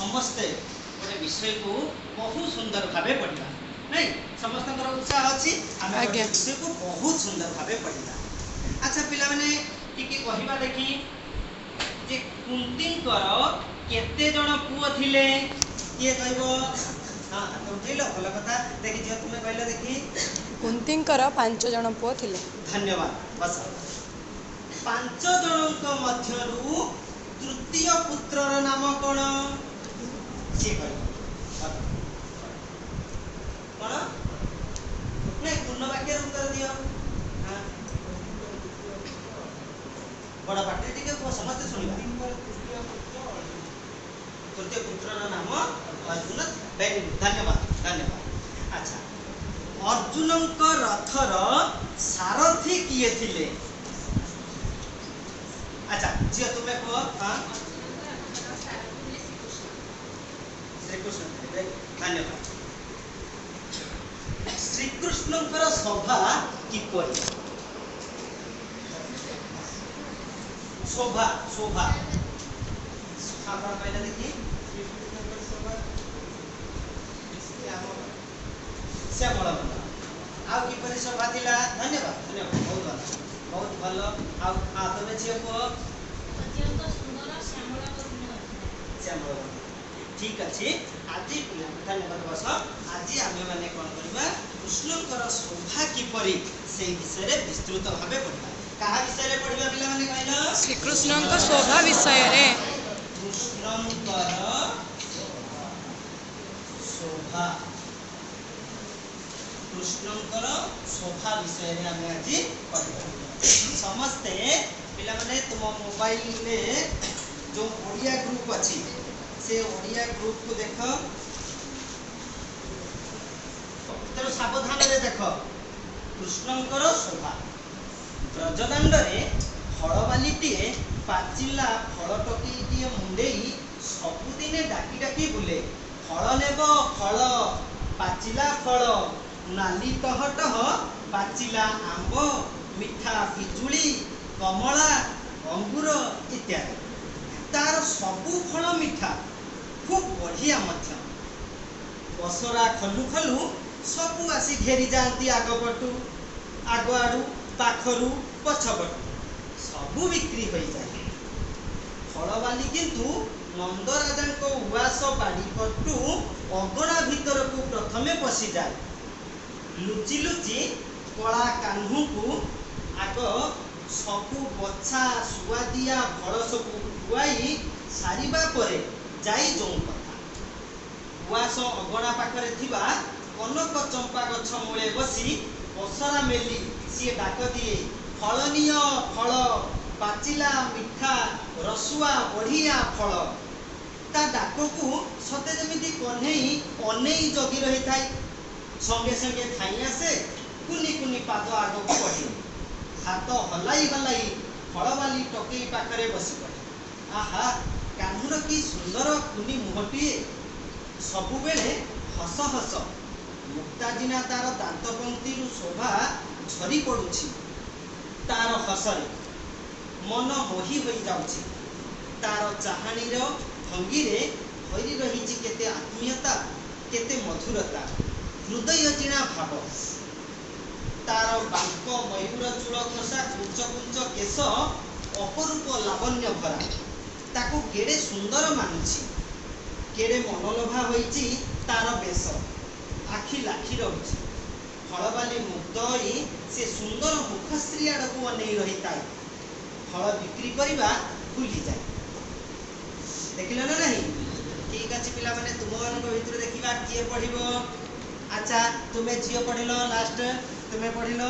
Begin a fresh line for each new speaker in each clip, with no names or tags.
समस्ते गोटे विषय को बहुत सुंदर भाव पढ़ा नहीं समस्त उत्साह अच्छी आम विषय को बहुत सुंदर भाव पढ़ा। अच्छा पिला माने टिके कहवा देखी जे कुंतींकर केते जण पुओ थिले किए कहबो हां तो उठैलो भल कथा देखि जे तुमे कहले देखि
कुंतींकर 5 जण पुओ थिले।
धन्यवाद बस 5 जनक मध्यरु तृतीय पुत्रर नाम कोन से कहबो कोन नहीं पूर्ण वाक्य उत्तर दियो। हां बड़ा पाटे टिके को समझते सुनिबा तृतीय पुत्रर नाम अर्जुन। वेरी गुड धन्यवाद धन्यवाद। अच्छा अर्जुनक रथर सारथी किए थिले? अच्छा जी तुम्हें कह हां श्री कृष्ण धन्यवाद। श्री कृष्णकर सभा किपरि शोभा शोभा आप पहले देखिए श्यामल आउ किपरि शोभा थिला? धन्यवाद धन्यवाद बहुत भल आउ हां तबे झियो को
अत्यंत सुंदर श्यामल वर्णन
श्यामल ठीक अछि। आज धन्यवाद बस आज आमे माने कोन करबा कृष्णकर शोभा किपरि से विषय रे विस्तृत भाबे पढबा। कहा विषय रे पढबा पिला माने कहलो
श्री कृष्णଙ୍କ शोभा विषय रे
कृष्णकर शोभा कृष्णकर शोभा विषय रे आमे आज पढबा। समस्ते पिला माने तुम मोबाइल रे जो ओडिया ग्रुप अछि से ओडिया ग्रुप को देख तो सावधान रे देख कृष्णकर शोभा ब्रजदांड रे फलबालीटीए पाचिला फल टकीटीए मुंडेई सबुदिने डाकी डाकी बुले फल नेब फल पाचिला फल नाली टह टह पाचिला आंब मिठा पिजुली कमला अंगूर इत्यादि तार सबु फल मिठा खूब बढ़िया मध्य बसरा खलु खलु सबु आसी घेरी जाती आगपटू आग आड़ू पाखरू पछपटू सबु बिक्री हो जाए। फलबाली किंतु नंदराजा उवास बाड़ी पटू अगणा भीतर को प्रथमे पशि जाए लुचि लुचि कला कान्हू को आग सबु बछा सुआदिया फल सबु खुआई सारिबा परे जाई जो कथा उवास अगणा पाखरे थिबा कनक चंपा गछ मूले बसी बसरा मेली सी डाक दिए फलनीय फल पाचिला मिठा रसुआ बढ़िया फल ता डाक को सते जमिति कन्हई अनेई जगी रही थाई संगे संगे थाई आसे कुनी कुनी पाद आग को बढ़ी हाथ हलाई हलाई फलबाली टकई पाखरे बसी पड़े। आहा कान्हूर की सुंदर कुनी मुहटी सबु बेले हस हस मुक्ताजिना तार दांत पंक्ति शोभा झरी पड़ुछि तार हसरे मन मोही हो जाउछि तार चाहानी रो भंगी रे भरी रहिछि केते आत्मीयता केते मधुरता हृदय जिणा भाव तार बांक मयूर चूल खसा कुंच कुंच केश अपरूप लावण्य भरा ताको केड़े सुंदर मानुछि केड़े मनलोभा होइछि तार बेश आखि लाखी रहुछि फलबाली मुक्त होई से सुंदर मुखश्री आड़ को अनेई रही थाए फल बिक्री करवा भूली जाए। देखिल ना नहीं ठीक अच्छे पिला माने तुम मानक भितर देखा किए पढ़िबो। अच्छा तुम्हें झील पढ़िल लास्ट तुम्हें पढ़िल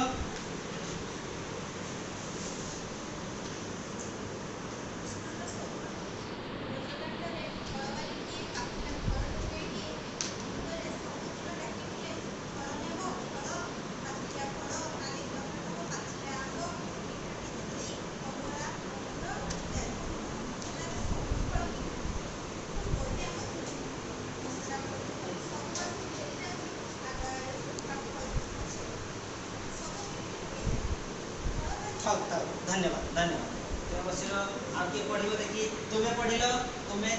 धन्यवाद धन्यवाद। आप किए पढ़िबो देखी तुम्हें पढ़िल तुम्हें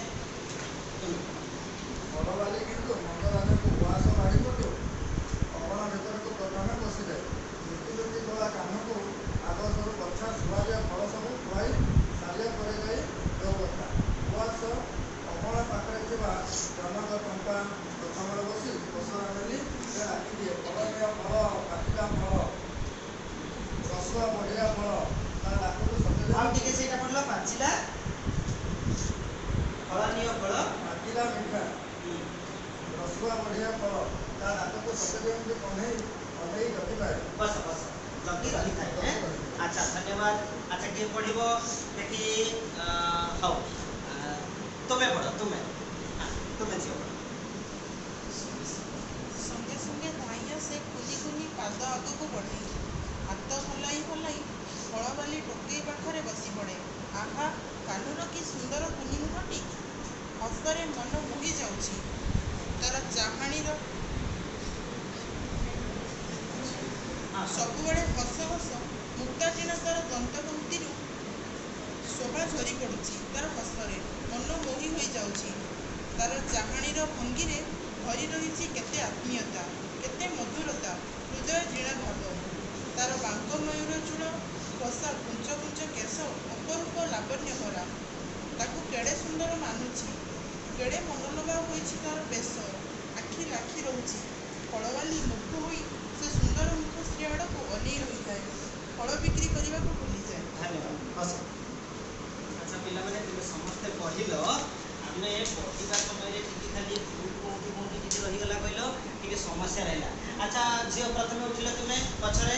ହଳବାଲି କିନ୍ତୁ ମଙ୍ଗରାଜଙ୍କୁ ଉଆସ ମାଡ଼ି ପଟୁ ଅଗଣା ଭିତରକୁ ପ୍ରଥମେ ପଶିଲେ। ଲୁଟି ଲୁଟି ଗଲା କାହ୍ନୁକୁ ଆଗସରୁ ବଛା ଶୁଆଳିଆ ଫଳ ସବୁ ଖୁଆଇ ସାରିବା ପରେ ଯାଇ ଦେବତା। ଉଆସ ଅଗଣା ପାଖରେ ଥିବା ଜନକ ଚମ୍ପା ଗଛମୂଳେ ବସି ପସରା ମେଲି ସେ ଡାକିଦିଏ, ଫଳନୀୟ ଫଳ, ପାଚିଲା ଫଳ, ରସୁଆ ବଢ଼ିଆ ଫଳ। ତା ଡାକକୁ ସତେ
ଆଉ ଟିକେ ସେଇଟା ପଡିଲ ପାଚିଲା ଫଳନୀୟ ଫଳ
ପାଚିଲା ମିଠା, ରସୁଆ ବଢ଼ିଆ ଫଳ। ତା ଡାକକୁ ସତେ ଯେମିତି ଅନେଇ ଜଗିଥାଏ।
ବସ ବସ ଜଗି ରହିଥାଏ। ଆଚ୍ଛା ଧନ୍ୟବାଦ। ଆଚ୍ଛା କିଏ ପଢିବ ଦେଖି? ହଉ ତୁମେ ପଢ, ତୁମେ ତୁମେ ଝିଅ ପଢ।
ସଙ୍ଗେ ସଙ୍ଗେ ଧାଇଁଆ ସେ କୁନି କୁନି ପାଦ ଆଗକୁ ବଢ଼େ, ହାତ ହଲାଇ ହଲାଇ ହଳବାଲି ଟୋକେଇ ପାଖରେ ବସି ପଡ଼େ। ଆହା, କାହ୍ନୁର କି ସୁନ୍ଦର କୁନି ମୁହଁଟି! ହସରେ ମନ ମୋହି ଯାଉଛି। ତାର ଚାହାଣୀର ସବୁବେଳେ ହସ ହସ। ମୁକ୍ତାଟିଣା ତାର ଦନ୍ତପଂକ୍ତିରୁ ଶୋଭା ଝରି ପଡ଼ୁଛି। ତାର ହସରେ ମନ ମୋହି ହୋଇଯାଉଛି। ତାର ଚାହାଣୀର ଭଙ୍ଗୀରେ ଭରି ରହିଛି କେତେ ଆତ୍ମୀୟତା, କେତେ ମଧୁରତା, ହୃଦୟ ଝିଣା ଭାବ। ତାର ବାଙ୍କ ମୟୂର ଚୂଳ ବସା କୁଞ୍ଚ କୁଞ୍ଚ କେଶ ଅପରୂପ ଲାବଣ୍ୟ ଭରା। ତାକୁ କେଡ଼େ ସୁନ୍ଦର ମାନୁଛି, କେଡ଼େ ମନଲୋଭା ହୋଇଛି ତାର ବେଶ। ଆଖି ଲାଖି ରହୁଛି। ହଳବାଲି ମୁଗ୍ଧ ହୋଇ ସେ ସୁନ୍ଦର ମୁଖଶ୍ରୀ ଆଡ଼କୁ ଅନେଇ ରହିଥାଏ। ଫଳ ବିକ୍ରି କରିବାକୁ ଭୁଲିଯାଏ।
ଧନ୍ୟବାଦ। ବସ। ଆଚ୍ଛା ପିଲାମାନେ ତୁମେ ସମସ୍ତେ ପଢିଲ। ଆମେ ପଢିବା ସମୟରେ ଟିକେ ଖାଲି କୋଉଠି କିଛି ରହିଗଲା କହିଲ, ଟିକେ ସମସ୍ୟା ରହିଲା। ଆଚ୍ଛା ଝିଅ ପ୍ରଥମେ ଉଠିଲ, ତୁମେ ପଛରେ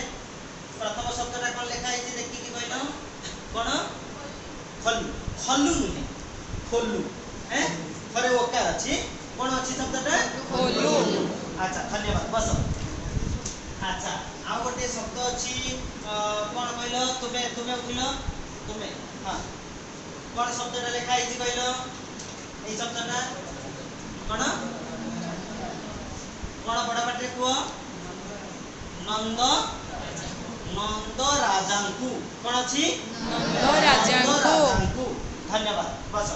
ପ୍ରଥମ ଶବ୍ଦଟା କଣ ଲେଖା ହେଇଛି ଦେଖିକି କହିଲ? କଣ? ଖଲୁ। ଖଲୁ ନୁହେଁ, ଖୋଲୁ। ଥରେ ଓକାର ଅଛି, କଣ ଅଛି ଶବ୍ଦଟା?
ଖୋଲୁ।
ଆଚ୍ଛା ଧନ୍ୟବାଦ। ବସ। ଆଚ୍ଛା ଆଉ ଗୋଟେ ଶବ୍ଦ ଅଛି, କଣ କହିଲ? ତୁମେ ଉଠିଲ, ତୁମେ। ହଁ, କଣ ଶବ୍ଦଟା ଲେଖା ହେଇଛି କହିଲ? ଏଇ ଶବ୍ଦଟା କଣ? କଣ ବଡ ପାଟିରେ କୁହ? ନନ୍ଦ ରାଜାଙ୍କୁ। କଣ ଅଛି?
ନନ୍ଦ ରାଜାଙ୍କୁ।
ଧନ୍ୟବାଦ। ବସ।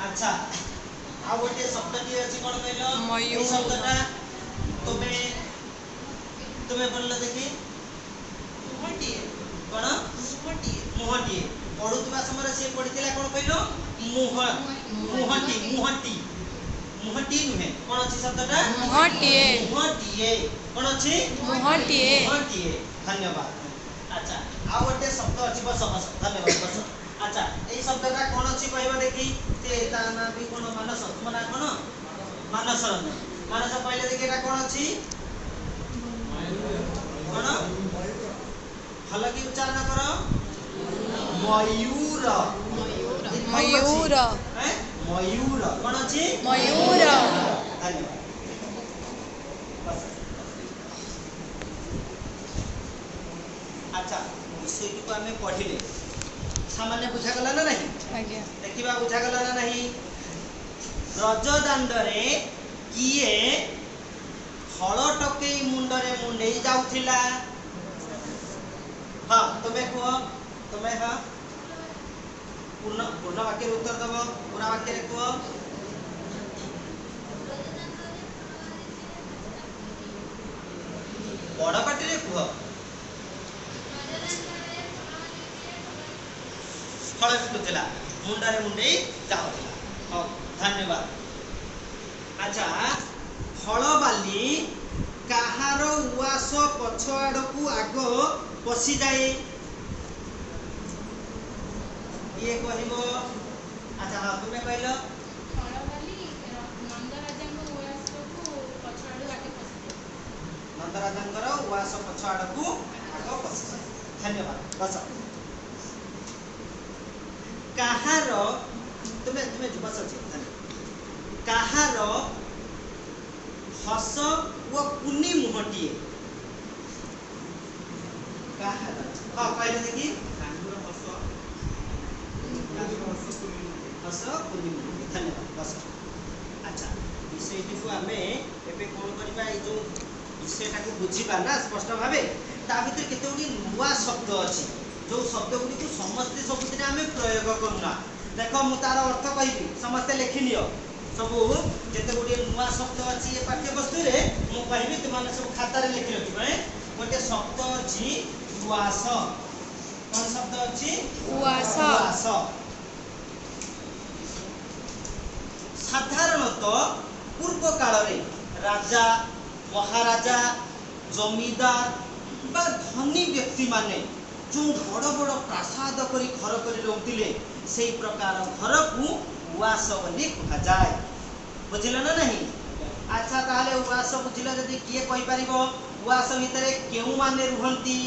ଆଚ୍ଛା ଆଉ ଗୋଟେ ଶବ୍ଦଟିଏ ଅଛି, କଣ କହିଲ?
ମୟୂର।
ଏଇ ଶବ୍ଦଟା ତୁମେ ବୋଲିଲ ଦେଖି।
ମୁହଁଟିଏ।
କଣ?
ମୁହଁଟିଏ।
ମୁହଁଟିଏ। ପଢୁଥିବା ସମୟରେ ସିଏ ପଢିଥିଲା କଣ କହିଲ? ମୁହଁଟି ନୁହେଁ, କଣ ଅଛି ଶବ୍ଦଟା?
ମୁହଁଟିଏ।
ମୁହଁଟିଏ। କଣ ଅଛି?
ମୁହଁଟିଏ।
ଧନ୍ୟବାଦ। ଆଚ୍ଛା ଆଉ ଗୋଟେ ଶବ୍ଦ ଅଛି, ବସ ବସ। ଧନ୍ୟବାଦ। ବସ। ଆଚ୍ଛା ଏଇ ଶବ୍ଦଟା କଣ ଅଛି କହିବ ଦେଖି? ତା ନାଁ ବି କଣ? ମାନସ। ତୁମ ନାଁ କଣ? ମାନସ ରଞ୍ଜନ। ମାନସ କହିଲେ ଦେଖି ଏଟା କଣ ଅଛି? କଣ? ଭଲ କି ଉଚ୍ଚାରଣ କର। ମୟୂର।
ମୟୂର।
ମୟୂର। କଣ ଅଛି?
ମୟୂର।
ଧନ୍ୟବାଦ। ଆଚ୍ଛା ବିଷୟଟିକୁ ଆମେ ପଢିଲେ ସାମାନ୍ୟ ବୁଝାଗଲା ନା ନାହିଁ?
ଆଜ୍ଞା।
ଦେଖିବା ବୁଝାଗଲା ନା ନାହିଁ? ବ୍ରଜଦାଣ୍ଡରେ କିଏ ଫଳ ଟକେଇ ମୁଣ୍ଡରେ ମୁଣ୍ଡେଇ ଯାଉଥିଲା? ହଁ ତୁମେ କୁହ। ତୁମେ ହଁ ପୂର୍ଣ୍ଣ ବାକ୍ୟରେ ଉତ୍ତର ଦବ। ପୁରା ବାକ୍ୟରେ କୁହ। ବଡ ପାଟିରେ କୁହ। ଫଳ ବିକୁଥିଲା, ମୁଣ୍ଡରେ ମୁଣ୍ଡେଇ ଯାଉଥିଲା। ହଉ ଧନ୍ୟବାଦ। ଆଚ୍ଛା ହଳବାଲି କାହାର ଉଆସ ପଛ ଆଡକୁ ଆଗ ପଶିଯାଏ? କିଏ କହିବ? ଆଚ୍ଛା ହଁ ତୁମେ କହିଲ।
ହଳବାଲି ନନ୍ଦରାଜାଙ୍କ ଉଆସକୁ ପଛ ଆଡ଼ୁ ଆଗେ ପଶିଯାଏ।
ନନ୍ଦରାଜାଙ୍କର ଉଆସ ପଛ ଆଡକୁ ଆଗ ପଶିଯାଏ। ଧନ୍ୟବାଦ। ବସ। କାହାର? ତୁମେ ବସ। କାହାର ହସ ଓ କୁନି ମୁହଁଟିଏ? କାହାର? ହଁ କହିଲେ ଦେଖି। ହସ କୁନି ମୁହଁ। ଧନ୍ୟବାଦ। ବସ। ଆଚ୍ଛା ବିଷୟଟିକୁ ଆମେ ଏବେ କଣ କରିବା? ଏଇ ଯୋଉ ବିଷୟଟାକୁ ବୁଝିବା ନା ସ୍ପଷ୍ଟ ଭାବେ, ତା ଭିତରେ କେତେ ଗୁଡ଼ିଏ ନୂଆ ଶବ୍ଦ ଅଛି, ଯୋଉ ଶବ୍ଦ ଗୁଡ଼ିକୁ ସମସ୍ତେ ସବୁଦିନ ଆମେ ପ୍ରୟୋଗ କରୁନା। ଦେଖ ମୁଁ ତାର ଅର୍ଥ କହିବି, ସମସ୍ତେ ଲେଖିନିଅ। सबू जेते गुटे नुआ शब्द अछि ए पाठ्यपुस्तक रे मु कहबी तुमाने सब खाता रे लिखि रखिबे। गोटे शब्द अछि उवास। कोन शब्द अछि?
उवास।
उवास। साधारणतः पूर्व काल रे राजा महाराजा जमीदार बा धनी व्यक्ति माने जो बड़ बड़ प्रासाद करी घर करी रहउतिले सेई प्रकार घर को उवास बोली कहा जाए। बुझिल ना नहीं? अच्छा ताले उवास बुझिल जदि किए कहि परिबो उवास भितरे केउ माने रुहंती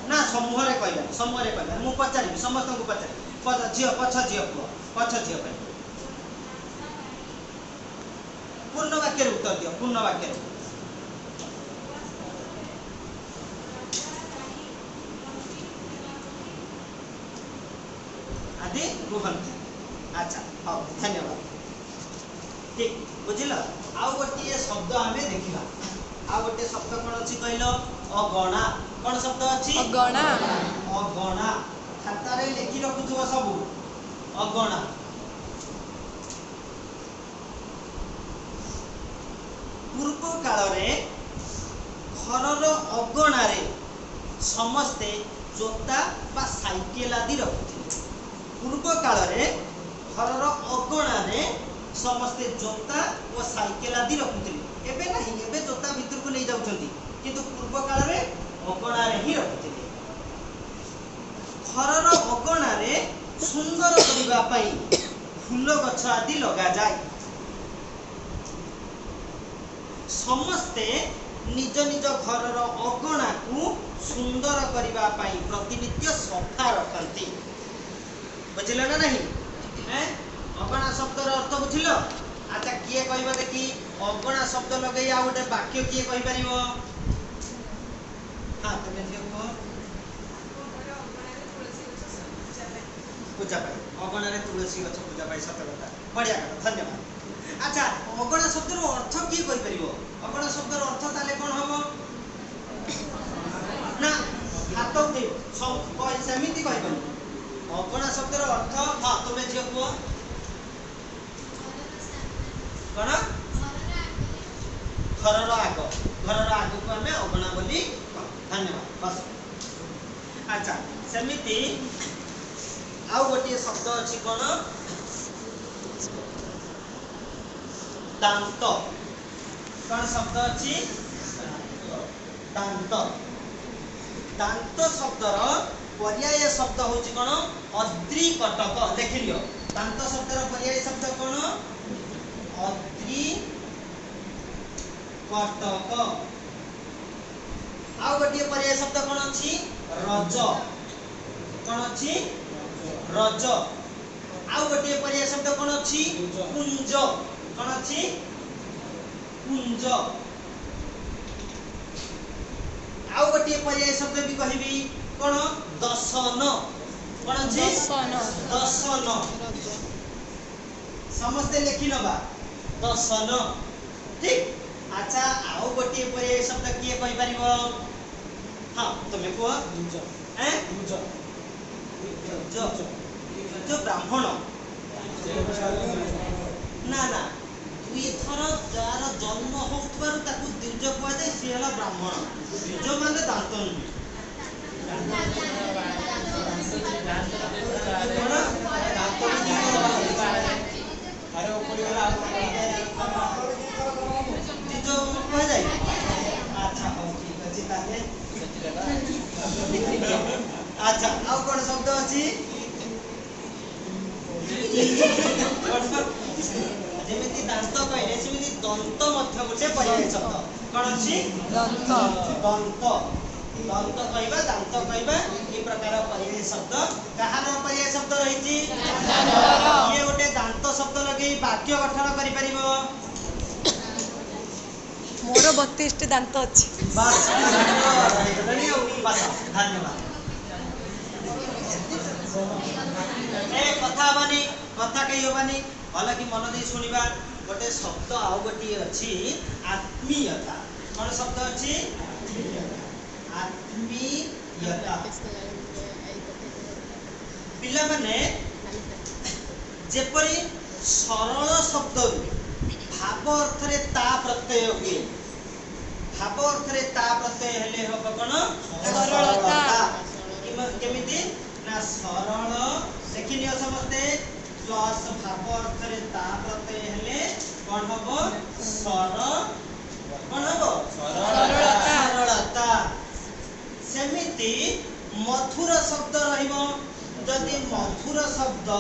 ना समूह रे कहबा मु पचारि समस्त को पचारि झियो पछ झियो कहबो पूर्ण वाक्य रे उत्तर दियो। पूर्ण वाक्य रे आदि रुहंती। अच्छा हाँ धन्यवाद। ठीक बुझिल। आउ गोटे शब्द आमे देखिबा। आउ गोटे शब्द कोन अछि कहलो? अगणा। कोन शब्द अछि?
अगणा।
अगणा खाता रे लिखि रखुथुवा सबु। अगणा पूर्व काल रे घरर अगणा रे समस्ते जोता बा साइकेल आदि रखुथिले। पूर्व काल रे घरर अगणा रे समस्ते जोता और साइकेल आदि रखुथिले। एबे नहीं एबे जोता भीतर को नहीं जाउछंती किंतु पूर्व काल रे अगणा रे ही रखुथिले। घरर अगणा रे सुंदर करिबा पई फूल गछ आदि लगा जाय। समस्ते निज निज घरर अगणा को सुंदर करिबा पई प्रतिनित्य सफा रखंती। बुझिल ना नहीं? हैं अगणा शब्दर अर्थ बुझिल? अच्छा किए कहबा देखि अगणा शब्द लगै आ गोटे वाक्य किए कहि परिबो? हां तमे जे को पूजा पाई अगणा रे तुलसी गछ पूजा पाई सत कथा बढ़िया कथा धन्यवाद। अच्छा अगणा शब्दर अर्थ किए कहि परिबो? अगणा शब्दर अर्थ ताले कोन हबो ना हाथ दे सब कहि समिति कहि बनी। अगणा शब्दर अर्थ हां तमे जे को कोन घरर आग को हमें अगणा बोली धन्यवाद बस। अच्छा समिति आउ गोटे शब्द अछि कोन? दांत। कोन शब्द अछि? दांत। दांत शब्दर पर्याय शब्द होछि कोन? अद्रिकटक। लिखि लियो दांत शब्दर पर्याय शब्द कोन? अद्रिकटक। आउ गोटे पर्याय शब्द कोन अछि? रज। कोन अछि? रज। आउ गोटे पर्याय शब्द कोन अछि? कुंज। कोन अछि? कुंज। आउ गोटे पर्याय शब्द भी कहबी कोन? दशन। कोन अछि?
दशन।
दशन। समस्त लिखि नबा दशन। ठीक। अच्छा आउ गोटे पर्याय शब्द किए कहि परिबो? हां तमे को हैं जो ब्राह्मण ना ना दुई थर जार जन्म होउतबार ताकू द्विज कुआ जाय से हला ब्राह्मण। द्विज माने दांत नुहे। कोन दांत अरे ऊपर वाला द्विज कुआ जाय। अच्छा हो ठीक अछि ताले। अच्छा आउ कोन शब्द अछि? जेमिति दांत कहले सेमिति दंत मध्य गोटे पर्याय शब्द। कोन अछि?
दंत।
दंत। दंत कहबा दांत कहबा ई प्रकार पर्याय शब्द कहार पर्याय शब्द रहिछि? ये गोटे दांत शब्द लगे वाक्य गठन करि परिबो?
मोर 32 टी दांत अछि।
बस धन्यवाद। ए कथा बानी कथा कहि होबानी भला कि मन दे सुनिबा। गोटे शब्द आउ गोटे अछि आत्मीयता। कोन शब्द अछि? आत्मीयता। पिला माने ଯେପରି ସରଳ ଶବ୍ଦରୁ ଭାବ ଅର୍ଥରେ ତା ପ୍ରତ୍ୟୟ ହୁଏ। ଭାବ ଅର୍ଥରେ ତା ପ୍ରତ୍ୟୟ ହେଲେ ହବ କଣ?
ସରଳତା।
କେମିତି ନା ସରଳ ଦେଖିନିଅ ସମସ୍ତେ ପ୍ଲସ୍ ଭାବ ଅର୍ଥରେ ତା ପ୍ରତ୍ୟୟ ହେଲେ କଣ ହବ? କଣ ହବ?
ସରଳତା।
ସରଳତା। ସେମିତି ମଧୁର ଶବ୍ଦ ରହିବ। ଯଦି ମଧୁର ଶବ୍ଦ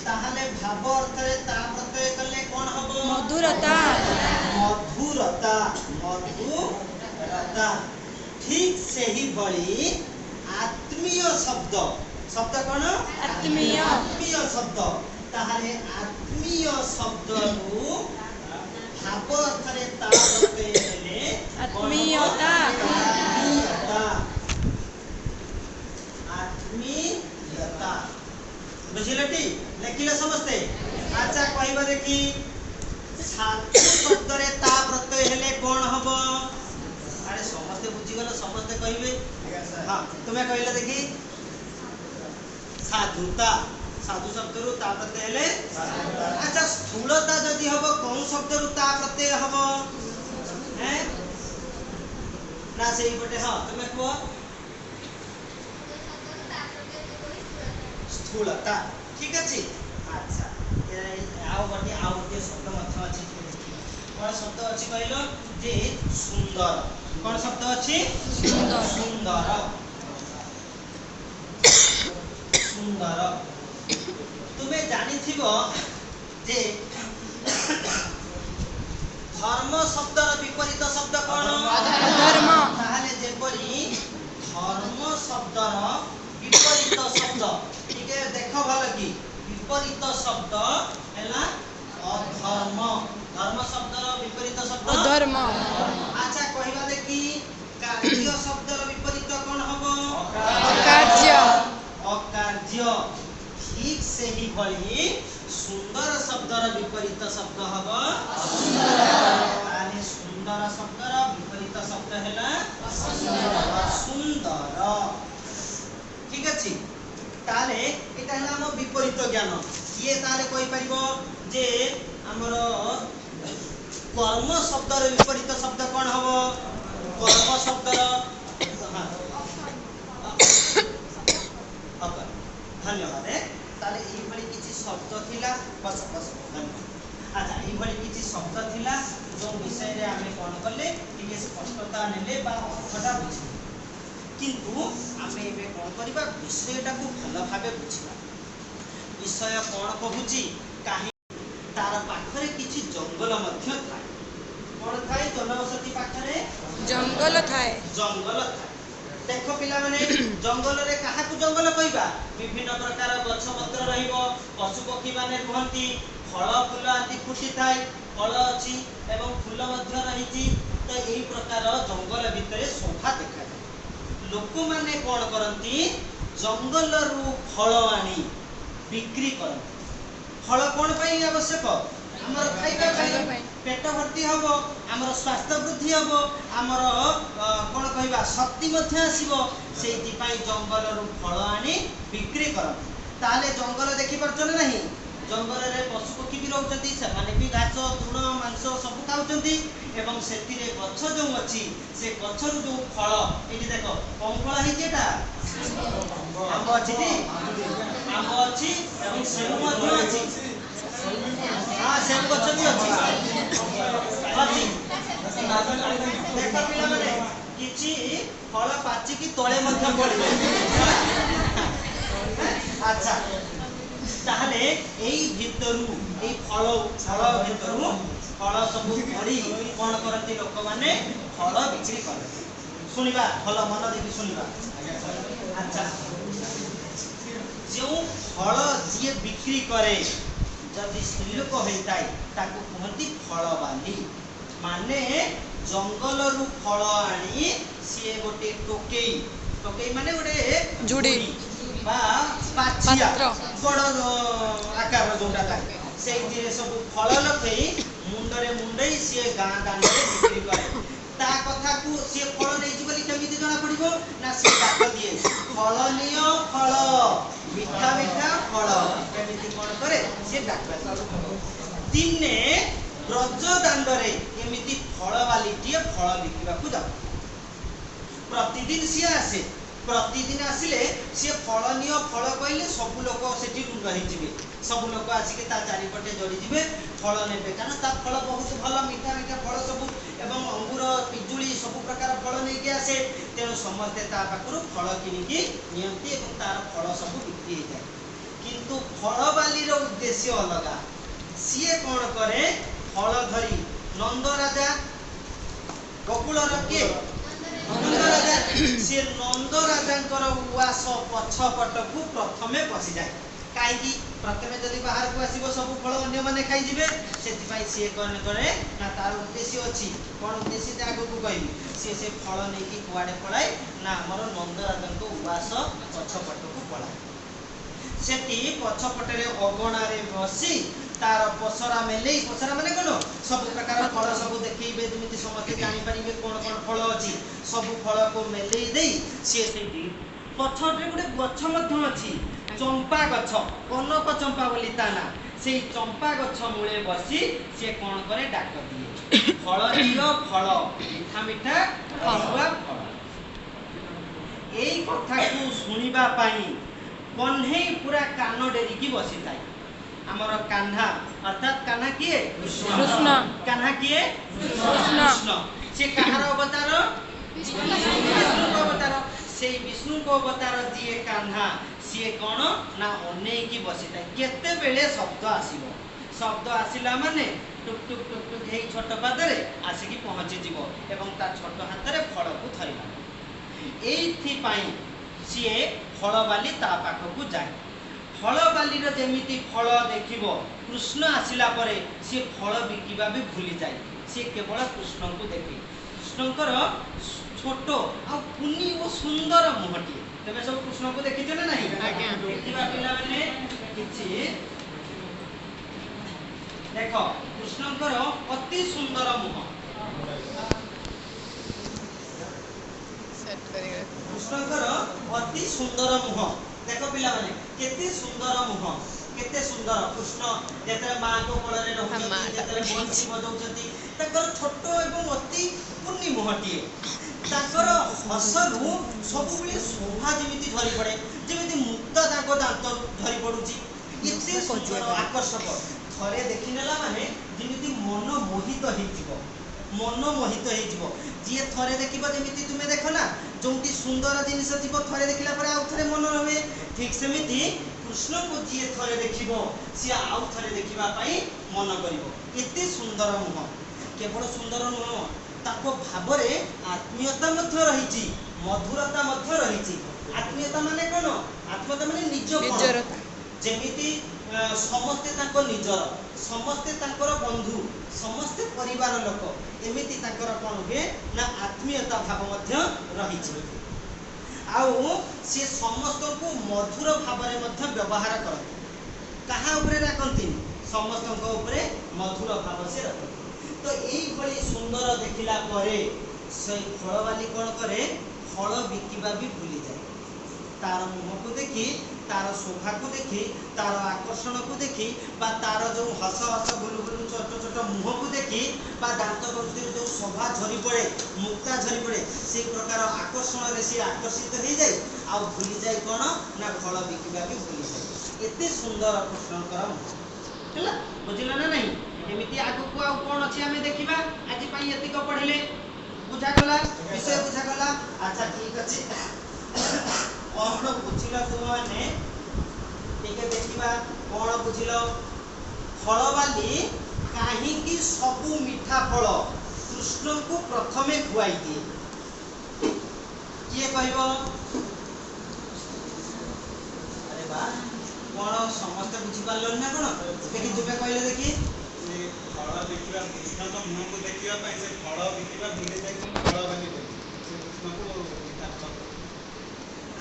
ତାହେଲେ ଭାବ ଅର୍ଥରେ ତା ପ୍ରତ୍ୟୟ କଲେ କଣ ହବ?
ମଧୁରତା।
ମଧୁରତା। ମଧୁରତା। ଠିକ୍ ସେହିଭଳି ଆତ୍ମୀୟ ଶବ୍ଦ କଣ?
ଆତ୍ମୀୟ।
ଆତ୍ମୀୟ ଶବ୍ଦ। ତାହେଲେ ଆତ୍ମୀୟ ଶବ୍ଦରୁ ଭାବ ଅର୍ଥରେ ତା ପ୍ରତ୍ୟୟ ହେଲେ
ଆତ୍ମୀୟତା।
ଆତ୍ମୀୟତା। ବୁଝିଲଟି? ଲେଖିଲେ ସମସ୍ତେ? ଆଚ୍ଛା କହିବ ଦେଖି ସାଧୁ ଶବ୍ଦରେ ତା ପ୍ରତ୍ୟୟ ହେଲେ କଣ ହବ? ଆରେ ସମସ୍ତେ ବୁଝିଗଲ, ସମସ୍ତେ କହିବେ। ହଁ ତୁମେ କହିଲ ଦେଖି। ସାଧୁତା। ସାଧୁ ଶବ୍ଦରୁ ତା ପ୍ରତ୍ୟୟ ହେଲେ ଆଚ୍ଛା ସ୍ଥୂଳତା ଯଦି ହବ କୋଉ ଶବ୍ଦରୁ ତା ପ୍ରତ୍ୟୟ ହବ? ନା ସେଇପଟେ ହଁ ତୁମେ କୁହ। ସ୍ଥୂଳତା। ଠିକ୍ ଅଛି। ଆଚ୍ଛା ଆଉ ଗୋଟିଏ ଶବ୍ଦ ମଧ୍ୟ ଅଛି, ଟିକେ ଦେଖିବ। କଣ ଶବ୍ଦ ଅଛି କହିଲ? ଯେ ସୁନ୍ଦର। କଣ ଶବ୍ଦ ଅଛି? ସୁନ୍ଦର। ସୁନ୍ଦର। ତୁମେ ଜାଣିଥିବ ଯେ ଧର୍ମ ଶବ୍ଦର ବିପରୀତ ଶବ୍ଦ କଣ?
ଅଧର୍ମ।
ତାହେଲେ ଯେପରି ଧର୍ମ ଶବ୍ଦର ବିପରୀତ ଶବ୍ଦ ଟିକେ ଦେଖ ଭଲ କି ବିପରୀତ ଶବ୍ଦ ହେଲା ଅଧର୍ମ। ଧର୍ମ ଶବ୍ଦର ବିପରୀତ ଶବ୍ଦ
ଅଧର୍ମ।
ଆଚ୍ଛା କହିବା ଦେଖି କାର୍ଯ୍ୟ ଶବ୍ଦର ବିପରୀତ କଣ ହବ?
ଅକାର୍ଯ୍ୟ।
ଅକାର୍ଯ୍ୟ। ଠିକ୍ ସେହିଭଳି ସୁନ୍ଦର ଶବ୍ଦର ବିପରୀତ ଶବ୍ଦ ହବ ଅସୁନ୍ଦର। ତାହେଲେ ସୁନ୍ଦର ଶବ୍ଦର ବିପରୀତ ଶବ୍ଦ ହେଲା ଅସୁନ୍ଦର। ଠିକ୍ ଅଛି। ତାହେଲେ ଏଟା ହେଲା ଆମ ବିପରୀତ ଜ୍ଞାନ। କିଏ ତାହେଲେ କହିପାରିବ ଯେ ଆମର କର୍ମ ଶବ୍ଦର ବିପରୀତ ଶବ୍ଦ କଣ ହବ? କର୍ମ ଶବ୍ଦର ଧନ୍ୟବାଦ। ତାହେଲେ ଏଇଭଳି କିଛି ଶବ୍ଦ ଥିଲା। ଆଚ୍ଛା ଏଇଭଳି କିଛି ଶବ୍ଦ ଥିଲା ଯେଉଁ ବିଷୟରେ ଆମେ କଣ କଲେ ଟିକେ ସ୍ପଷ୍ଟତା ନେଲେ ବା ଅର୍ଥଟା ବୁଝିଲେ। କିନ୍ତୁ ଆମେ ଏବେ କଣ କରିବା ବିଷୟଟାକୁ ଭଲ ଭାବେ ବୁଝିବା। ବିଷୟ କଣ କହୁଛି, କାହିଁକି ତାର ପାଖରେ କିଛି ଜଙ୍ଗଲ ମଧ୍ୟ ଥାଏ। କଣ ଥାଏ? ଜନବସତି ପାଖରେ
ଜଙ୍ଗଲ ଥାଏ।
ଜଙ୍ଗଲ ଥାଏ। ଦେଖ ପିଲାମାନେ ଜଙ୍ଗଲରେ କାହାକୁ ଜଙ୍ଗଲ କହିବା? ବିଭିନ୍ନ ପ୍ରକାର ଗଛ ପତ୍ର ରହିବ, ପଶୁ ପକ୍ଷୀ ମାନେ ରୁହନ୍ତି, ଫଳ ଫୁଲ ଆଦି ଫୁଟିଥାଏ, ଫଳ ଅଛି ଏବଂ ଫୁଲ ମଧ୍ୟ ରହିଛି। ତ ଏହି ପ୍ରକାର ଜଙ୍ଗଲ ଭିତରେ ଶୋଭା ଦେଖାଯାଏ। ଲୋକମାନେ କଣ କରନ୍ତି? ଜଙ୍ଗଲରୁ ଫଳ ଆଣି ବିକ୍ରି କରନ୍ତି। ଫଳ କଣ ପାଇଁ ଆବଶ୍ୟକ? ଆମର ଖାଇବା ପାଇଁ। ପେଟ ଭର୍ତ୍ତି ହବ, ଆମର ସ୍ୱାସ୍ଥ୍ୟ ବୃଦ୍ଧି ହବ, ଆମର କଣ କହିବା ଶକ୍ତି ମଧ୍ୟ ଆସିବ। ସେଇଥିପାଇଁ ଜଙ୍ଗଲରୁ ଫଳ ଆଣି ବିକ୍ରି କରନ୍ତି। ତାହେଲେ ଜଙ୍ଗଲ ଦେଖିପାରୁଛ ନା ନାହିଁ? ଜଙ୍ଗଲରେ ପଶୁ ପକ୍ଷୀ ବି ରହୁଛନ୍ତି, ସେମାନେ ବି ଘାସ ତୃଣ ମାଂସ ସବୁ ଖାଉଛନ୍ତି ଏବଂ ସେଥିରେ ଗଛ ଯେଉଁ ଅଛି ସେ ଗଛରୁ ଯେଉଁ ଫଳ, ଏଇଠି ଦେଖ କଣ ଫଳ ହେଇଛି? ଏଟା ଆମ୍ବ ଅଛି କି? ଆମ୍ବ ଅଛି ଏବଂ ସେଉ ମଧ୍ୟ ଅଛି। ହଁ ସେଉ ଗଛ ବି ଅଛି। ଦେଖ ପିଲାମାନେ କିଛି ଫଳ ପାଚିକି ତଳେ ମଧ୍ୟ ପଡିବ। ଆଚ୍ଛା ତାହେଲେ ଏଇ ଭିତରୁ ଏଇ ଫଳ ଭିତରୁ ଫଳ ସବୁ ପଡି କଣ କରନ୍ତି? ଲୋକମାନେ ଫଳ ବିକ୍ରି କରନ୍ତି। ଶୁଣିବା ଭଲ ମନ ଦେଇକି ଶୁଣିବା। ଆଚ୍ଛା ଯେଉଁ ଫଳ ଯିଏ ବିକ୍ରି କରେ ଯଦି ସ୍ତ୍ରୀ ଲୋକ ହେଇଥାଏ ତାକୁ କୁହନ୍ତି ଫଳବାଲି। ମାନେ ଜଙ୍ଗଲରୁ ଫଳ ଆଣି ସିଏ ଗୋଟେ ଟୋକେଇ ମାନେ ଗୋଟେ
ଝୁଡ଼ି
ବା ପାଚିଆ
ପାତ୍ର।
ବଡ଼ ଆକାର ଯୋଉଟା ଥାଏ ସେଇଥିରେ ସବୁ ଫଳ ଲଗେଇ ମୁଣ୍ଡରେ ମୁଣ୍ଡେଇ ସିଏ ଗାଁ ଦାଣ୍ଡରେ ବିକ୍ରି କରେ। ତା କଥାକୁ ସିଏ ଫଳ ନେଇଛି ବୋଲି କେମିତି ଜଣା ପଡିବ? ନା ସିଏ ଡାକ ଦିଏ, ଫଳ ନିଅ ଫଳ, ମିଠା ମିଠା ଫଳ ଏମିତି କଣ କରେ ସିଏ ଡାକ ଦିନେ ବ୍ରଜ ଦାଣ୍ଡରେ ଏମିତି ଫଳ ବାଲିଟିଏ ଫଳ ବିକିବାକୁ ଯାଉ ପ୍ରତିଦିନ ସିଏ ଆସେ ପ୍ରତିଦିନ ଆସିଲେ ସିଏ ଫଳ ନିଅ ଫଳ କହିଲେ ସବୁ ଲୋକ ସେଠି ରୁଣ୍ଡ ହେଇଯିବେ ସବୁ ଲୋକ ଆସିକି ତା ଚାରିପଟେ ଜଡ଼ିଯିବେ ଫଳ ନେବେ କାରଣ ତା ଫଳ ବହୁତ ଭଲ ମିଠା ମିଠା ଫଳ ସବୁ ଏବଂ ଅଙ୍ଗୁର ପିଜୁଳି ସବୁ ପ୍ରକାର ଫଳ ନେଇକି ଆସେ ତେଣୁ ସମସ୍ତେ ତା ପାଖରୁ ଫଳ କିଣିକି ନିଅନ୍ତି ଏବଂ ତାର ଫଳ ସବୁ ବିକ୍ରି ହେଇଯାଏ କିନ୍ତୁ ଫଳ ବାଲିର ଉଦ୍ଦେଶ୍ୟ ଅଲଗା ସିଏ କଣ କରେ ଫଳ ଧରି ନନ୍ଦ ରାଜା ଗୋକୁଳର କିଏ ନନ୍ଦ ରାଜା ସିଏ ନନ୍ଦ ରାଜାଙ୍କର ଉଆସ ପଛ ପଟକୁ ପ୍ରଥମେ ପଶିଯାଏ କାହିଁକି ପ୍ରଥମେ ଯଦି ବାହାରକୁ ଆସିବ ସବୁ ଫଳ ଅନ୍ୟମାନେ ଖାଇଯିବେ ସେଥିପାଇଁ ସିଏ କଣ କରେ ନା ତାର ଉଦ୍ଦେଶ୍ୟ ଅଛି କଣ ଉଦ୍ଦେଶ୍ୟ ଆଗକୁ କହିବି ସିଏ ସେ ଫଳ ନେଇକି କୁଆଡେ ପଳାଏ ନା ଆମର ନନ୍ଦ ରାଜାଙ୍କ ଉଆସ ପଛ ପଟକୁ ପଳାଏ ସେଠି ପଛପଟରେ ଅଗଣାରେ ବସି ତାର ପସରା ମେଲେଇ ପସରା ମାନେ କଣ ସବୁ ପ୍ରକାର ଫଳ ସବୁ ଦେଖେଇବେ ଯେମିତି ସମସ୍ତେ ଜାଣିପାରିବେ କଣ କଣ ଫଳ ଅଛି ସବୁ ଫଳକୁ ମେଲେଇ ଦେଇ ସିଏ ସେଇଠି ପଛରେ ଗୋଟେ ଗଛ ମଧ୍ୟ ଅଛି ଚମ୍ପା ଗଛ କନକ ଚମ୍ପା ବୋଲି ତା ନା ସେଇ ଚମ୍ପା ଗଛ ମୂଳେ ବସି ସିଏ କଣ କରେ ଡାକ ଦିଏ ଫଳ ଦିଅ ଫଳ ମିଠା ମିଠା ଫଳ ଏଇ କଥାକୁ ଶୁଣିବା ପାଇଁ କହ୍ନେଇ ପୁରା କାନ ଡେରିକି ବସିଥାଏ ଆମର କାହ୍ନା ଅର୍ଥାତ୍ କାହ୍ନା କିଏ
କୃଷ୍ଣ
କାହ୍ନା କିଏ
କୃଷ୍ଣ
ସେ କାହାର ଅବତାର ବିଷ୍ଣୁଙ୍କ ଅବତାର ସେଇ ବିଷ୍ଣୁଙ୍କ ଅବତାର ଯିଏ କାହ୍ନା ସିଏ କଣ ନା ଅନେଇକି ବସିଥାଏ କେତେବେଳେ ଶବ୍ଦ ଆସିବ ଶବ୍ଦ ଆସିଲା ମାନେ ଟୁକ୍ ଟୁକ୍ ଟୁକ୍ ଟୁକ୍ ହେଇ ଛୋଟ ପାଦରେ ଆସିକି ପହଞ୍ଚିଯିବ ଏବଂ ତା ଛୋଟ ହାତରେ ଫଳକୁ ଧରିବ ଏଇଥିପାଇଁ ସିଏ ଫଳ ବାଲି ତା ପାଖକୁ ଯାଏ ଫଳ ବାଲିର ଯେମିତି ଫଳ ଦେଖିବ କୃଷ୍ଣ ଆସିଲା ପରେ ସିଏ ଫଳ ବିକିବା ବି ଭୁଲିଯାଏ ସିଏ କେବଳ କୃଷ୍ଣଙ୍କୁ ଦେଖେ କୃଷ୍ଣଙ୍କର ଛୋଟ ଆଉ କୁନି ଓ ସୁନ୍ଦର ମୁହଁଟିଏ ତମେ ସବୁ କୃଷ୍ଣଙ୍କୁ ଦେଖିଛ ନା ନାହିଁ ଦେଖିବା ପିଲାମାନେ କିଛି ଦେଖ କୃଷ୍ଣଙ୍କର ଅତି ସୁନ୍ଦର ମୁହଁ କୃଷ୍ଣଙ୍କର ଅତି ସୁନ୍ଦର ମୁହଁ ଦେଖ ପିଲାମାନେ କେତେ ସୁନ୍ଦର ମୁହଁ କେତେ ସୁନ୍ଦର କୃଷ୍ଣ ଯେତେବେଳେ ମାଙ୍କ କୋଳରେ ରହୁଛନ୍ତି ଯେତେବେଳେ ବଂଶୀ ବଜାଉଛନ୍ତି ତାଙ୍କର ଛୋଟ ଏବଂ ଅତି କୁନି ମୁହଁଟିଏ ତାଙ୍କର ହସରୁ ସବୁବେଳେ ଶୋଭା ଯେମିତି ଝରି ପଡେ ଯେମିତି ମୁକ୍ତ ତାଙ୍କ ଦାନ୍ତରୁ ଝରି ପଡୁଛି ଏତେ ସୁନ୍ଦର ଆକର୍ଷକ ଥରେ ଦେଖିନେଲା ମାନେ ଯେମିତି ମନ ମୋହିତ ହେଇଯିବ ଯିଏ ଥରେ ଦେଖିବ ଯେମିତି ତୁମେ ଦେଖ ନା ଯୋଉଠି ସୁନ୍ଦର ଜିନିଷ ଥିବ ଥରେ ଦେଖିଲା ପରେ ଆଉ ଥରେ ମନ ରହେ ଠିକ୍ ସେମିତି କୃଷ୍ଣଙ୍କୁ ଯିଏ ଥରେ ଦେଖିବ ସିଏ ଆଉ ଥରେ ଦେଖିବା ପାଇଁ ମନ କରିବ ଏତେ ସୁନ୍ଦର ମୁହଁ କେବଳ ସୁନ୍ଦର ନୁହଁ ତାଙ୍କ ଭାବରେ ଆତ୍ମୀୟତା ମଧ୍ୟ ରହିଛି ମଧୁରତା ମଧ୍ୟ ରହିଛି ଆତ୍ମୀୟତା ମାନେ କଣ ଆତ୍ମୀୟତା ମାନେ ନିଜରତା ଯେମିତି ସମସ୍ତେ ତାଙ୍କ ନିଜର ସମସ୍ତେ ତାଙ୍କର ବନ୍ଧୁ ସମସ୍ତେ ପରିବାର ଲୋକ ଏମିତି ତାଙ୍କର କଣ ହୁଏ ନା ଆତ୍ମୀୟତା ଭାବ ମଧ୍ୟ ରହିଛି ଆଉ ସେ ସମସ୍ତଙ୍କୁ ମଧୁର ଭାବରେ ମଧ୍ୟ ବ୍ୟବହାର କରନ୍ତି କାହା ଉପରେ ରାଖନ୍ତିନି ସମସ୍ତଙ୍କ ଉପରେ ମଧୁର ଭାବ ସେ ରଖନ୍ତି ତ ଏଇଭଳି ସୁନ୍ଦର ଦେଖିଲା ପରେ ସେଇ ଫଳବାଲି କଣ କରେ ଫଳ ବିକିବା ବି ଭୁଲିଯାଏ तार मुह को देखी तार शोभा को देखी तार आकर्षण को देखी तार जो हस हस बुलु बुलु छोट छोट मुह को देखी दांत बक्ति जो शोभा झरी पड़े मुक्ता झरी पड़े से प्रकार आकर्षण सी आकर्षित हो जाए आ भूली जाए कौन ना फल बिकवा भी भूली जाए एते सुंदर कृष्णकर मुह है बुझिल ना नहीं एमती आगक आउ कौन अच्छी आम देखा आज एतिक पढ़े बुझागला विषय बुझागला अच्छा ठीक अच्छे कौन बुझिल तुम मैंने टिके देखा कौन बुझिल फलवाली कहीं सबू मिठा फल कृष्ण को प्रथमे खुआई दिए किए कह अरे बा कौन समस्ते बुझीपार ना कौन देखी तुम्हें कहले देखी
फल देखा कृष्ण तो मुह को देखा से फल बिकवा भूली जाए फल बाली कृष्ण को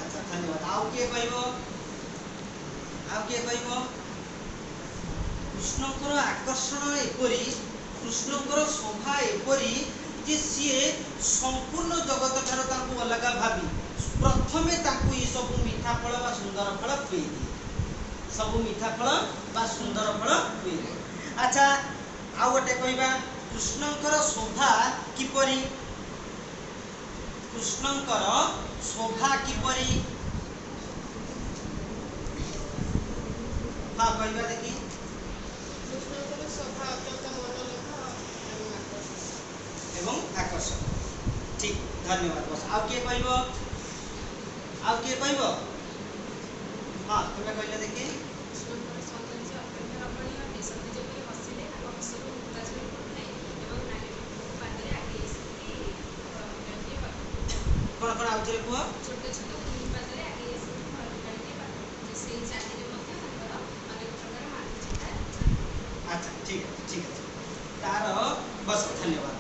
अच्छा धन्यवाद आउ किए कह कृष्णकर आकर्षण एपरी कृष्णकर शोभा एपरी जे सीए संपूर्ण जगत ठार अलग भावी प्रथमे ये सब मिठा ମିଠା ଫଳ ବା ସୁନ୍ଦର ଫଳ ଖୁଏଇ ଦିଏ। ସବୁ ମିଠା ଫଳ ବା ସୁନ୍ଦର ଫଳ ଖୁଏଇ ଦିଏ। ଆଚ୍ଛା ଆଉ ଗୋଟେ କହିବା କୃଷ୍ଣଙ୍କର ଶୋଭା କିପରି? କୃଷ୍ଣଙ୍କର ଶୋଭା କିପରି? ହଁ କହିବା ଦେଖି।
କୃଷ୍ଣଙ୍କର ଶୋଭା ଅତ୍ୟନ୍ତ ମନୋଲୋଭା
ଏବଂ ଆକର୍ଷକ। ଠିକ ଧନ୍ୟବାଦ ବସ। ଆଉ କିଏ କହିବ? ଆଉ କିଏ କହିବ? ହଁ ତୁମେ କହିଲେ ଦେଖି।
କୃଷ୍ଣଙ୍କର ସୌନ୍ଦର୍ଯ୍ୟ ଅତ୍ୟନ୍ତ ରମଣୀୟ। ହସନ୍ତି ଯେପରି ହସିଲେ ତାଙ୍କ ହସରୁ ମୁକ୍ତା ଝରି ପଡ଼ୁଥାଏ ଏବଂ ନାରୀମାନଙ୍କ ପାଦରେ ଆଗେଇ ଆସନ୍ତି ଗାଡ଼ିଟିଏ ପାଦ।
କଣ କଣ ଆଉଥରେ କୁହ।
ଛୋଟ ଛୋଟ କୁନି ପାଦରେ ଆଗେଇ ଆସନ୍ତି ଗାଡ଼ିଟିଏ ପାଦ। ସେଇ ଚାଲିରେ ମଧ୍ୟ ତାଙ୍କର ଅନେକ ପ୍ରକାର ମାଧୁର୍ଯ୍ୟତା ଥାଏ।
ଆଚ୍ଛା ଠିକ ଅଛି ଠିକ ଅଛି। ତାର ବସ ଧନ୍ୟବାଦ।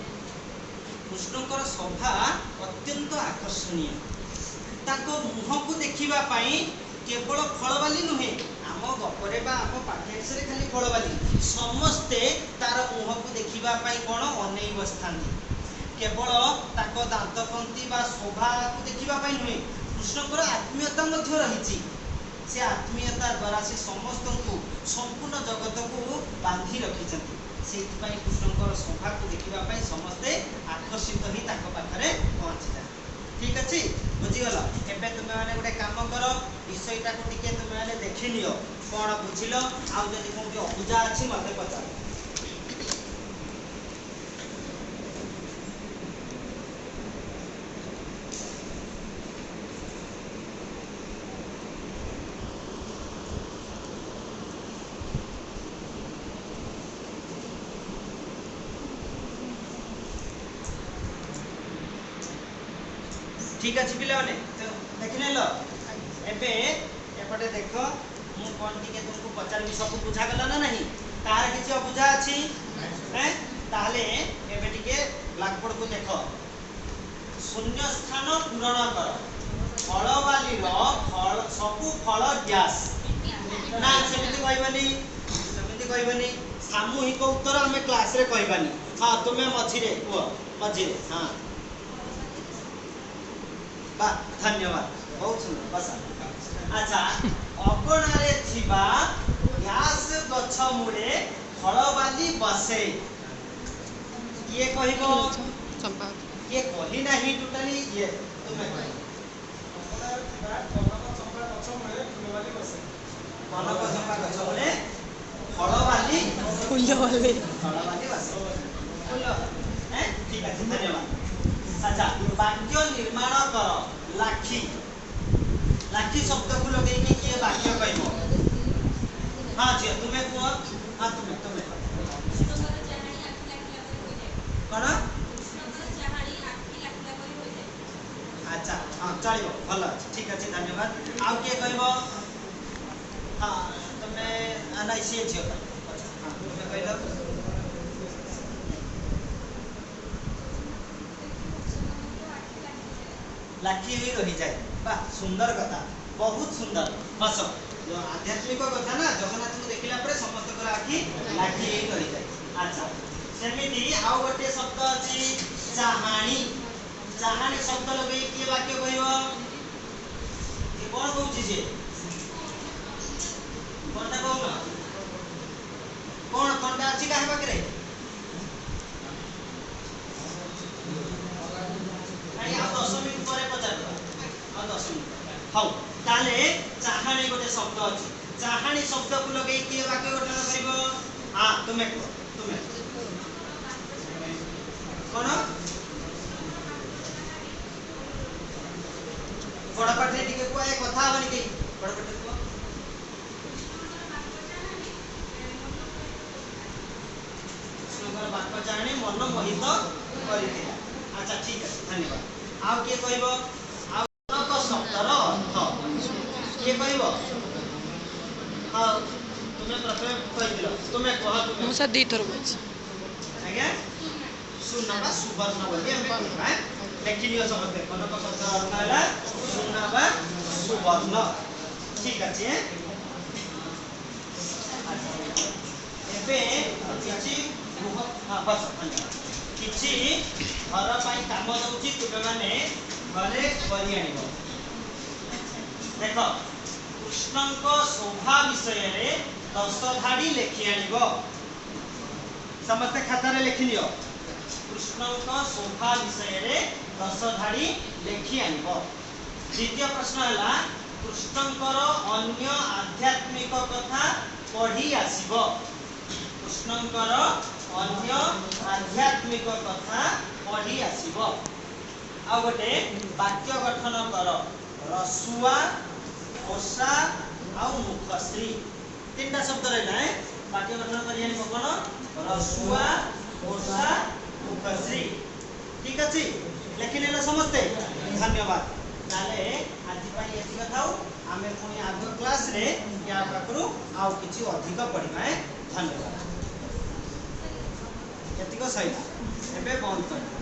କୃଷ୍ଣଙ୍କର ଶୋଭା ଅତ୍ୟନ୍ତ ଆକର୍ଷଣୀୟ। ତାଙ୍କ ମୁହଁକୁ ଦେଖିବା ପାଇଁ କେବଳ ଫଳବାଲି ନୁହେଁ, ଆମ ଗପରେ ବା ଆମ ପାଠ୍ୟାଂଶରେ ଖାଲି ଫଳବାଲି, ସମସ୍ତେ ତାର ମୁହଁକୁ ଦେଖିବା ପାଇଁ କଣ ଅନେଇ ବସିଥାନ୍ତି। କେବଳ ତାଙ୍କ ଦାନ୍ତପନ୍ତି ବା ଶୋଭାକୁ ଦେଖିବା ପାଇଁ ନୁହେଁ, କୃଷ୍ଣଙ୍କର ଆତ୍ମୀୟତା ମଧ୍ୟ ରହିଛି। ସେ ଆତ୍ମୀୟତା ଦ୍ୱାରା ସେ ସମସ୍ତଙ୍କୁ ସମ୍ପୂର୍ଣ୍ଣ ଜଗତକୁ ବାନ୍ଧି ରଖିଛନ୍ତି। ସେଇଥିପାଇଁ କୃଷ୍ଣଙ୍କର ଶୋଭାକୁ ଦେଖିବା ପାଇଁ ସମସ୍ତେ ଆକର୍ଷିତ ହିଁ ତାଙ୍କ ପାଖରେ ପହଞ୍ଚିଯାନ୍ତି। ଠିକ ଅଛି, ବୁଝିଗଲ। ଏବେ ତୁମେ ମାନେ ଗୋଟେ କାମ କର, ବିଷୟଟାକୁ ଟିକେ ତୁମେ ମାନେ ଦେଖିନିଅ, କଣ ବୁଝିଲ, ଆଉ ଯଦି କୋଉଠି ଅବୁଝା ଅଛି ମତେ ପଚାର। ठीक अच्छे पिलाने देखिनेल। एबे एपटे देख मु कौन टिके तुमको पचारि सब बुझा गला ना नहीं, तार किछि अबुझा अछि हैं? ताहले एबे टिके ब्लैक बोर्ड को देख। शून्य स्थान पूरण कर। फलवाली रो फल सबु फल डैश ना सेमिति कहबनी सामूहिक उत्तर हमें क्लास रे कहबानी। हां तुमे मझिरे कुह मझिरे। हां धन्यवाद बहुत सुंदर बसा। अच्छा अगणारे थिबा घास गछ मूले फलवाली बसे। ये कहिबो
चंपा
ये कहि नाही टोटली ये तुमे कहि। कनक चंपा गछ मूले फलवाली
फूल वाले
बसे। फूल हैं ठीक है धन्यवाद। अच्छा वाक्य निर्माण कर। लाखी लाखी शब्द को लगे कि किए वाक्य कहबो। हां जी तुम्हें को। हां तुम्हें तुम्हें
କୃଷ୍ଣଙ୍କର ଚାହାଣୀ ଆଖି ଲାଖିଲା ପରି ହୋଇଯାଏ।
कौन
କୃଷ୍ଣଙ୍କର ଚାହାଣୀ ଆଖି ଲାଖିଲା ପରି ହୋଇଯାଏ।
अच्छा हां चलिबो भलो अछि ठीक अछि धन्यवाद। आउ के कहबो। हां तुम्हें आना इसी छियो। हां तुम्हें कहलो लाखी हुई रही जाए। वाह सुंदर कथा, बहुत सुंदर। बस जो आध्यात्मिक कथा ना, जगन्नाथ को देखिला परे समस्त को आखि लाखी हुई रही जाए। अच्छा सेमिति आउ गोटे शब्द अछि चाहाणी। चाहाणी शब्द लगे कि वाक्य कहबो। ये कोन कहउछि जे कोनटा कहउना कोन कोनटा अछि काहे पाखरे। आई आ 10 मिनिट परे पचारबा। आ 10 मिनिट हौ ताले चाहाणी गोटे शब्द अछि। चाहाणी शब्द को लगे कि वाक्य गठन करिवो। हां तुमे को तुमे कोन बड़ पाठे टिके को ए कथा हबनी के बड़ पाठे को सुगर बात चाहाणी मन मोहित करिथिला। अच्छा ठीक है धन्यवाद। आउ के कहबो। आउ कनक शब्दर अर्थ के कहबो। हां तुमे प्रथमे कहिदिलो तुमे कह तुमे
मुसा दी थर बोछ
आज्ञा सुना बा सुवर्ण बोली हम कहबा। देखि लियो समझते कनक शब्दर अर्थ हैला सुना बा सुवर्ण। ठीक अछि। एबे किछि हां बस धन्यवाद। किछि घर पाई काम दउची तुमे माने घरे करि आनिबो। देख कृष्णଙ୍କ शोभा विषय 10 धाड़ी लेखि आनिब समस्त खातार लेखि लियो कृष्णଙ୍କ शोभा विषय 10 धाड़ी लेखि आनिब। द्वितीय प्रश्न है कृष्णଙ୍କର अन्य आध्यात्मिक कथा पढ़ी आसिब कृष्णଙ୍କର अन्य आध्यात्मिक कथा पढ़ी आसिब। आ गोटे वाक्य गठन कर रसुआ ओषा आउ मुखश्री 3टा शब्द रहा है वाक्य गठन करिए कौन रसुआ ओषा मुखश्री ठीक अच्छे लिखिने समस्ते धन्यवाद ताले आज एति कथा आमे पुणी आग क्लास रे या पाखरु आउ किछि अधिक पढ़िबा धन्यवाद एतिक सही एबे बंद कर।